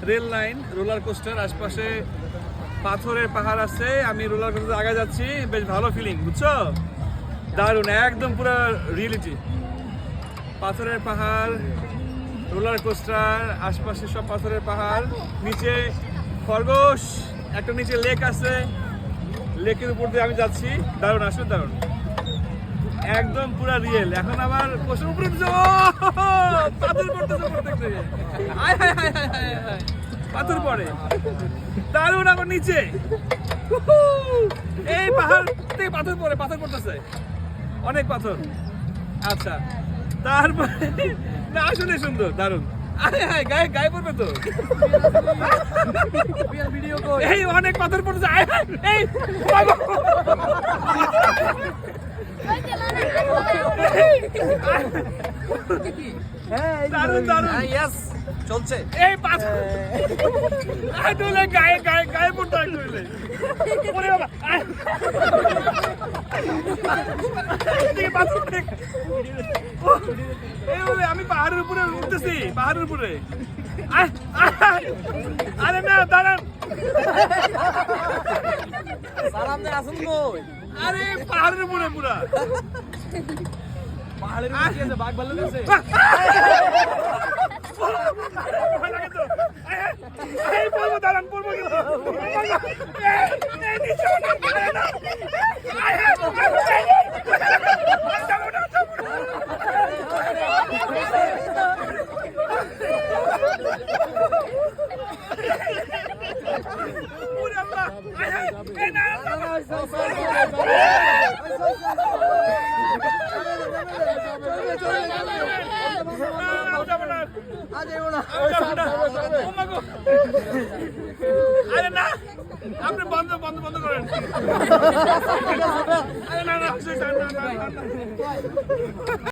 Rail line, roller coaster, আশপাশে পাথরের পাহাড় আছে। আমি রোলার কোস্টার আগে যাচ্ছি, বেশ ভালো ফিলিং, বুঝছো? দারুণ, একদম পুরো রিয়েলিটি। পাথরের পাহাড়, রোলার কোস্টার, আশপাশে সব পাথরের পাহাড়, নিচে খরগোশ, একটা নিচে লেক আছে, লেকের উপর দিয়ে আমি যাচ্ছি। দারুণ, আসলে দারুণ, একদম পুরা রিয়েল। এখন আবার কোষের উপরে পাথর পড়তেছে প্রত্যেকটা, পাথর পড়ে, দারুণ। আবার নিচে এই পাহাড় থেকে পাথর পড়ে, পাথর পড়তেছে, অনেক পাথর। আচ্ছা, তারপরে না আসলে সুন্দর, দারুণ। গায়ে গায়ে পড়বে তো, এই অনেক পাথর পড়তেছে। এই দারুণ দারুণ, চলছে। এই পাথর গায়ে গায়ে গায়ে পড়তে আমি পাহাড়ের উপরে উঠতেছি, পাহাড়ের উপরে। আরে না, দাঁড়ান, আরে পাহাড়ের উপরে পুরা, পাহাড়ের উপরে কি আছে? বাঘ ভাল্লুক আছে? দাঁড়ান, পড়বো কিন্তু। আরে না, আপনি বন্ধ বন্ধ বন্ধ করেন। আরে না না